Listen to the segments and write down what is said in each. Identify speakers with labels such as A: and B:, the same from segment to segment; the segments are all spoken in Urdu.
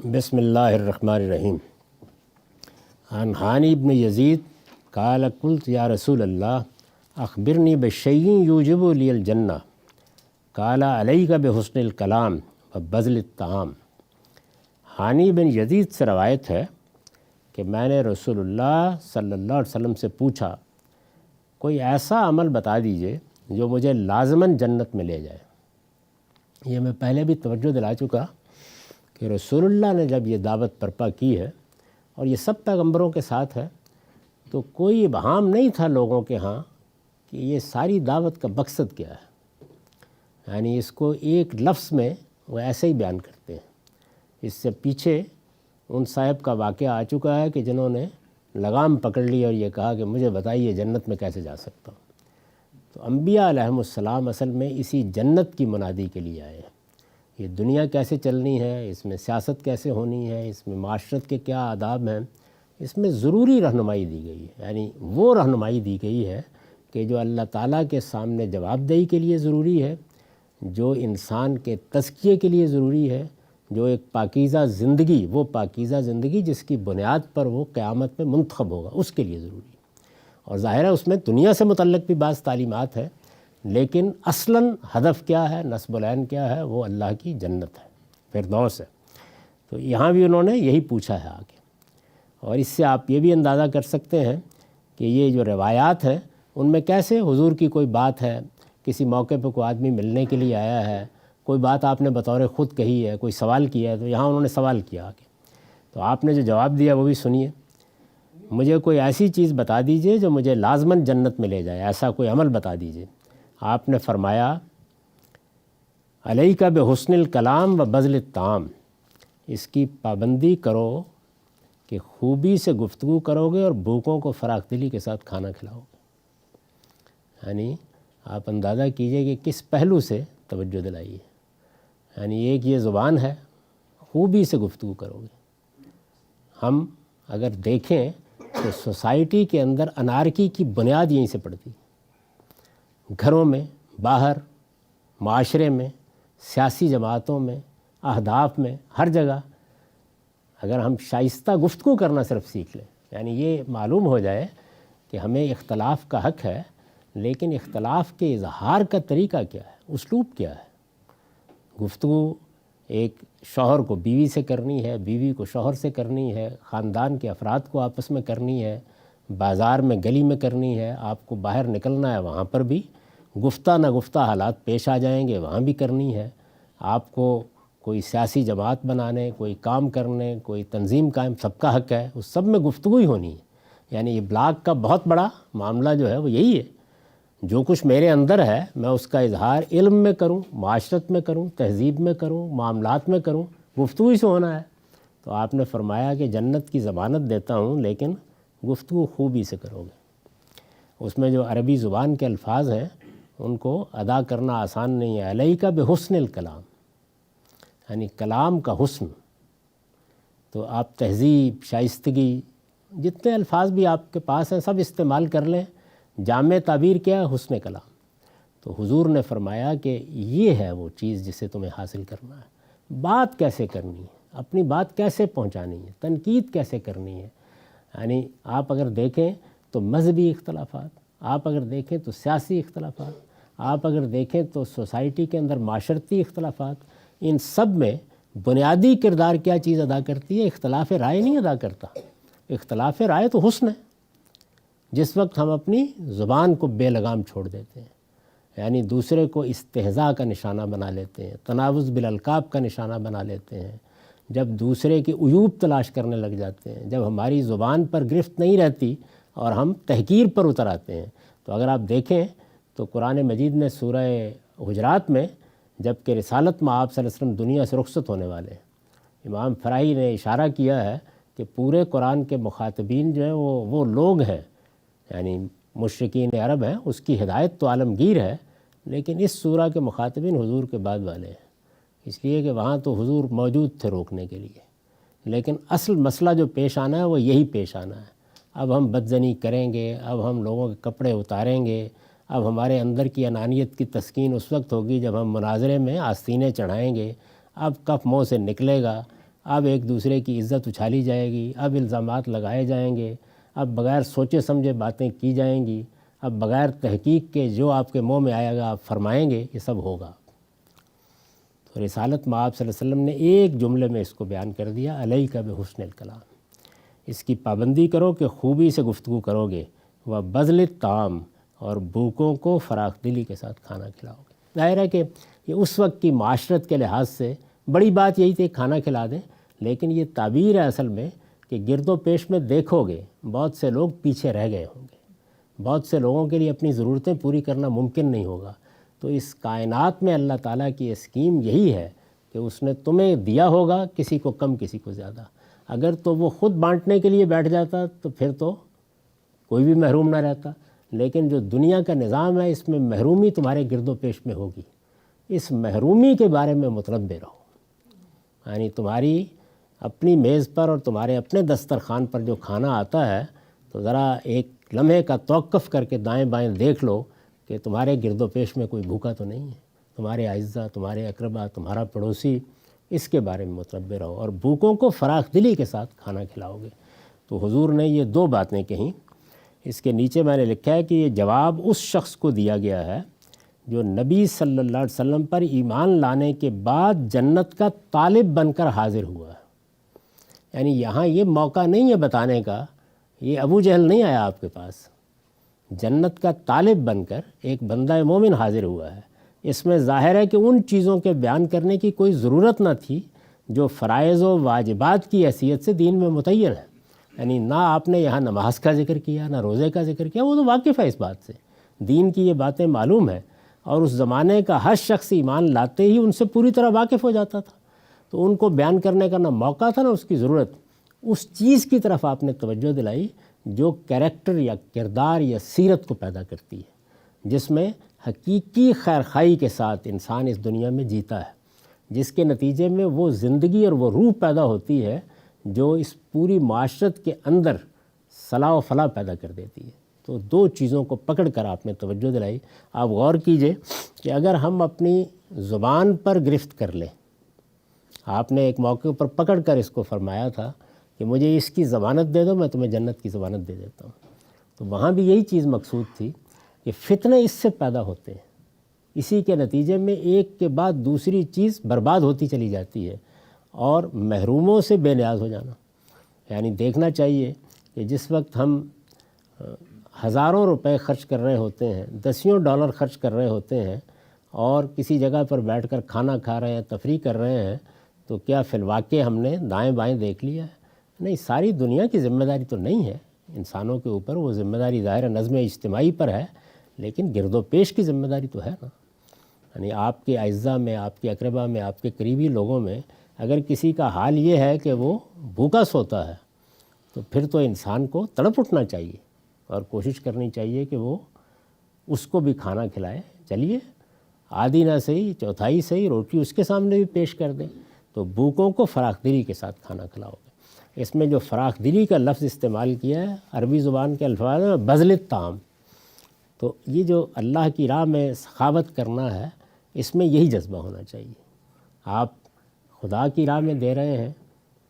A: بسم اللہ الرحمن الرحیم۔ عن حانی بن یزید قال قلت یا رسول اللہ اخبرنی بشیء یوجب لی الجنہ قال علیک بحسن الکلام و بذل الطعام۔ حانی بن یزید سے روایت ہے کہ میں نے رسول اللہ صلی اللہ علیہ وسلم سے پوچھا کوئی ایسا عمل بتا دیجئے جو مجھے لازماً جنت میں لے جائے۔ یہ میں پہلے بھی توجہ دلا چکا کہ رسول اللہ نے جب یہ دعوت برپا کی ہے اور یہ سب پیغمبروں کے ساتھ ہے تو کوئی ابہام نہیں تھا لوگوں کے ہاں کہ یہ ساری دعوت کا مقصد کیا ہے، یعنی اس کو ایک لفظ میں وہ ایسے ہی بیان کرتے ہیں۔ اس سے پیچھے ان صاحب کا واقعہ آ چکا ہے کہ جنہوں نے لگام پکڑ لی اور یہ کہا کہ مجھے بتائیے جنت میں کیسے جا سکتا ہوں۔ تو انبیاء علیہم السلام اصل میں اسی جنت کی منادی کے لیے آئے ہیں۔ یہ دنیا کیسے چلنی ہے، اس میں سیاست کیسے ہونی ہے، اس میں معاشرت کے کیا آداب ہیں، اس میں ضروری رہنمائی دی گئی ہے، یعنی وہ رہنمائی دی گئی ہے کہ جو اللہ تعالیٰ کے سامنے جواب دہی کے لیے ضروری ہے، جو انسان کے تزکیے کے لیے ضروری ہے، جو ایک پاکیزہ زندگی، وہ پاکیزہ زندگی جس کی بنیاد پر وہ قیامت میں منتخب ہوگا، اس کے لیے ضروری ہے۔ اور ظاہر ہے اس میں دنیا سے متعلق بھی بعض تعلیمات ہے، لیکن اصلاً ہدف کیا ہے، نصب العین کیا ہے، وہ اللہ کی جنت ہے، فردوس ہے۔ تو یہاں بھی انہوں نے یہی پوچھا ہے آگے، اور اس سے آپ یہ بھی اندازہ کر سکتے ہیں کہ یہ جو روایات ہیں ان میں کیسے حضور کی کوئی بات ہے، کسی موقع پہ کوئی آدمی ملنے کے لیے آیا ہے، کوئی بات آپ نے بطور خود کہی ہے، کوئی سوال کیا ہے، تو یہاں انہوں نے سوال کیا آگے، تو آپ نے جو جواب دیا وہ بھی سنیے۔ مجھے کوئی ایسی چیز بتا دیجئے جو مجھے لازماً جنت میں لے جائے، ایسا کوئی عمل بتا دیجئے۔ آپ نے فرمایا علیک بحسن الکلام و بذل الطعام، اس کی پابندی کرو کہ خوبی سے گفتگو کرو گے اور بھوکوں کو فراخ دلی کے ساتھ کھانا کھلاؤ گے۔ یعنی آپ اندازہ کیجئے کہ کس پہلو سے توجہ دلائیے، یعنی ایک یہ زبان ہے، خوبی سے گفتگو کرو گے۔ ہم اگر دیکھیں تو سوسائٹی کے اندر انارکی کی بنیاد یہیں سے پڑتی، گھروں میں، باہر، معاشرے میں، سیاسی جماعتوں میں، اہداف میں، ہر جگہ اگر ہم شائستہ گفتگو کرنا صرف سیکھ لیں، یعنی یہ معلوم ہو جائے کہ ہمیں اختلاف کا حق ہے، لیکن اختلاف کے اظہار کا طریقہ کیا ہے، اسلوب کیا ہے۔ گفتگو ایک شوہر کو بیوی سے کرنی ہے، بیوی کو شوہر سے کرنی ہے، خاندان کے افراد کو آپس میں کرنی ہے، بازار میں گلی میں کرنی ہے، آپ کو باہر نکلنا ہے وہاں پر بھی گفتہ نہ گفتہ حالات پیش آ جائیں گے، وہاں بھی کرنی ہے۔ آپ کو کوئی سیاسی جماعت بنانے، کوئی کام کرنے، کوئی تنظیم قائم، سب کا حق ہے، اس سب میں گفتگو ہی ہونی ہے۔ یعنی یہ ابلاغ کا بہت بڑا معاملہ جو ہے وہ یہی ہے، جو کچھ میرے اندر ہے میں اس کا اظہار علم میں کروں، معاشرت میں کروں، تہذیب میں کروں، معاملات میں کروں، گفتگو ہی سے ہونا ہے۔ تو آپ نے فرمایا کہ جنت کی ضمانت دیتا ہوں، لیکن گفتگو خوبی سے کرو گے۔ اس میں جو عربی زبان کے الفاظ ہیں ان کو ادا کرنا آسان نہیں ہے۔ علیک بحسن الکلام، یعنی کلام کا حسن، تو آپ تہذیب، شائستگی، جتنے الفاظ بھی آپ کے پاس ہیں سب استعمال کر لیں۔ جامع تعبیر کیا ہے؟ حسن کلام۔ تو حضور نے فرمایا کہ یہ ہے وہ چیز جسے تمہیں حاصل کرنا ہے۔ بات کیسے کرنی ہے، اپنی بات کیسے پہنچانی ہے، تنقید کیسے کرنی ہے۔ یعنی آپ اگر دیکھیں تو مذہبی اختلافات، آپ اگر دیکھیں تو سیاسی اختلافات، آپ اگر دیکھیں تو سوسائٹی کے اندر معاشرتی اختلافات، ان سب میں بنیادی کردار کیا چیز ادا کرتی ہے؟ اختلاف رائے نہیں ادا کرتا۔ اختلاف رائے تو حسن ہے، جس وقت ہم اپنی زبان کو بے لگام چھوڑ دیتے ہیں، یعنی دوسرے کو استہزاء کا نشانہ بنا لیتے ہیں، تناوز بالالقاب کا نشانہ بنا لیتے ہیں، جب دوسرے کے عیوب تلاش کرنے لگ جاتے ہیں، جب ہماری زبان پر گرفت نہیں رہتی اور ہم تحقیر پر اتر آتے ہیں۔ تو اگر آپ دیکھیں تو قرآن مجید نے سورہ حجرات میں جب کہ رسالت میں آپ صلی اللہ علیہ وسلم دنیا سے رخصت ہونے والے ہیں، امام فرائی نے اشارہ کیا ہے کہ پورے قرآن کے مخاطبین جو ہیں وہ لوگ ہیں، یعنی مشرکین عرب ہیں، اس کی ہدایت تو عالمگیر ہے، لیکن اس سورہ کے مخاطبین حضور کے بعد والے ہیں، اس لیے کہ وہاں تو حضور موجود تھے روکنے کے لیے، لیکن اصل مسئلہ جو پیش آنا ہے وہ یہی پیش آنا ہے۔ اب ہم بدزنی کریں گے، اب ہم لوگوں کے کپڑے اتاریں گے، اب ہمارے اندر کی انانیت کی تسکین اس وقت ہوگی جب ہم مناظرے میں آستینیں چڑھائیں گے، اب کف منہ سے نکلے گا، اب ایک دوسرے کی عزت اچھالی جائے گی، اب الزامات لگائے جائیں گے، اب بغیر سوچے سمجھے باتیں کی جائیں گی، اب بغیر تحقیق کے جو آپ کے منہ میں آئے گا آپ فرمائیں گے، یہ سب ہوگا۔ تو رسالت مآب صلی اللہ علیہ وسلم نے ایک جملے میں اس کو بیان کر دیا، علیک بحسن الکلام، اس کی پابندی کرو کہ خوبی سے گفتگو کرو گے، و بذل الطعام، اور بھوکوں کو فراخ دلی کے ساتھ کھانا کھلاؤ گے۔ ظاہر ہے کہ یہ اس وقت کی معاشرت کے لحاظ سے بڑی بات یہی تھی کھانا کھلا دیں، لیکن یہ تعبیر ہے اصل میں کہ گرد و پیش میں دیکھو گے بہت سے لوگ پیچھے رہ گئے ہوں گے، بہت سے لوگوں کے لیے اپنی ضرورتیں پوری کرنا ممکن نہیں ہوگا۔ تو اس کائنات میں اللہ تعالیٰ کی اسکیم یہی ہے کہ اس نے تمہیں دیا ہوگا، کسی کو کم کسی کو زیادہ۔ اگر تو وہ خود بانٹنے کے لیے بیٹھ جاتا تو پھر تو کوئی بھی محروم نہ رہتا، لیکن جو دنیا کا نظام ہے اس میں محرومی تمہارے گرد و پیش میں ہوگی۔ اس محرومی کے بارے میں متنبہ رہو، یعنی تمہاری اپنی میز پر اور تمہارے اپنے دسترخوان پر جو کھانا آتا ہے تو ذرا ایک لمحے کا توقف کر کے دائیں بائیں دیکھ لو کہ تمہارے گرد و پیش میں کوئی بھوکا تو نہیں ہے، تمہارے اعزہ، تمہارے اقربا، تمہارا پڑوسی، اس کے بارے میں متنبہ رہو، اور بھوکوں کو فراخ دلی کے ساتھ کھانا کھلاؤ گے۔ تو حضور نے یہ دو باتیں کہیں۔ اس کے نیچے میں نے لکھا ہے کہ یہ جواب اس شخص کو دیا گیا ہے جو نبی صلی اللہ علیہ وسلم پر ایمان لانے کے بعد جنت کا طالب بن کر حاضر ہوا ہے۔ یعنی یہاں یہ موقع نہیں ہے بتانے کا، یہ ابو جہل نہیں آیا آپ کے پاس، جنت کا طالب بن کر ایک بندہ مومن حاضر ہوا ہے۔ اس میں ظاہر ہے کہ ان چیزوں کے بیان کرنے کی کوئی ضرورت نہ تھی جو فرائض و واجبات کی حیثیت سے دین میں متعین ہے، یعنی نہ آپ نے یہاں نماز کا ذکر کیا، نہ روزے کا ذکر کیا، وہ تو واقف ہے اس بات سے، دین کی یہ باتیں معلوم ہیں، اور اس زمانے کا ہر شخص ایمان لاتے ہی ان سے پوری طرح واقف ہو جاتا تھا، تو ان کو بیان کرنے کا نہ موقع تھا نہ اس کی ضرورت۔ اس چیز کی طرف آپ نے توجہ دلائی جو کریکٹر یا کردار یا سیرت کو پیدا کرتی ہے، جس میں حقیقی خیرخواہی کے ساتھ انسان اس دنیا میں جیتا ہے، جس کے نتیجے میں وہ زندگی اور وہ روح پیدا ہوتی ہے جو اس پوری معاشرت کے اندر صلاح و فلاح پیدا کر دیتی ہے۔ تو دو چیزوں کو پکڑ کر آپ نے توجہ دلائی۔ آپ غور کیجئے کہ اگر ہم اپنی زبان پر گرفت کر لیں، آپ نے ایک موقع پر پکڑ کر اس کو فرمایا تھا کہ مجھے اس کی ضمانت دے دو، میں تمہیں جنت کی ضمانت دے دیتا ہوں، تو وہاں بھی یہی چیز مقصود تھی کہ فتنے اس سے پیدا ہوتے ہیں، اسی کے نتیجے میں ایک کے بعد دوسری چیز برباد ہوتی چلی جاتی ہے، اور محروموں سے بے نیاز ہو جانا۔ یعنی دیکھنا چاہیے کہ جس وقت ہم ہزاروں روپے خرچ کر رہے ہوتے ہیں، دسیوں ڈالر خرچ کر رہے ہوتے ہیں، اور کسی جگہ پر بیٹھ کر کھانا کھا رہے ہیں، تفریح کر رہے ہیں، تو کیا فی الواقع ہم نے دائیں بائیں دیکھ لیا ہے؟ نہیں، ساری دنیا کی ذمہ داری تو نہیں ہے انسانوں کے اوپر، وہ ذمہ داری ظاہر نظم اجتماعی پر ہے، لیکن گرد و پیش کی ذمہ داری تو ہے نا۔ یعنی آپ کے اعزہ میں، آپ کے اقربا میں، آپ کے قریبی لوگوں میں اگر کسی کا حال یہ ہے کہ وہ بھوکا سوتا ہے تو پھر تو انسان کو تڑپ اٹھنا چاہیے اور کوشش کرنی چاہیے کہ وہ اس کو بھی کھانا کھلائے۔ چلیے آدھی نہ صحیح، چوتھائی صحیح روٹی اس کے سامنے بھی پیش کر دیں، تو بھوکوں کو فراخ دلی کے ساتھ کھانا کھلاؤ گے۔ اس میں جو فراخ دلی کا لفظ استعمال کیا ہے عربی زبان کے الفاظ میں بذل الطعام، تو یہ جو اللہ کی راہ میں سخاوت کرنا ہے، اس میں یہی جذبہ ہونا چاہیے۔ آپ خدا کی راہ میں دے رہے ہیں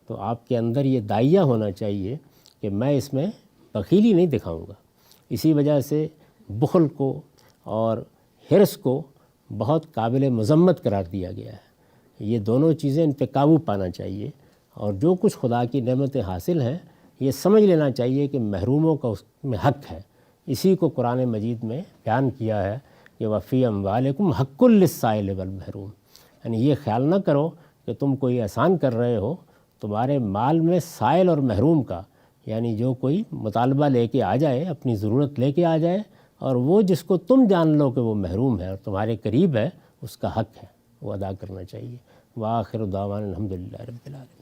A: تو آپ کے اندر یہ داعیہ ہونا چاہیے کہ میں اس میں بخیلی نہیں دکھاؤں گا۔ اسی وجہ سے بخل کو اور حرص کو بہت قابل مذمت قرار دیا گیا ہے۔ یہ دونوں چیزیں ان پہ قابو پانا چاہیے، اور جو کچھ خدا کی نعمتیں حاصل ہیں یہ سمجھ لینا چاہیے کہ محروموں کا اس میں حق ہے۔ اسی کو قرآن مجید میں بیان کیا ہے کہ وفی اموالکم حق للسائل والمحروم، یعنی یہ خیال نہ کرو کہ تم کوئی احسان کر رہے ہو، تمہارے مال میں سائل اور محروم کا، یعنی جو کوئی مطالبہ لے کے آ جائے، اپنی ضرورت لے کے آ جائے، اور وہ جس کو تم جان لو کہ وہ محروم ہے اور تمہارے قریب ہے، اس کا حق ہے، وہ ادا کرنا چاہیے۔ وآخر دعوانا الحمدللہ رب العالمین۔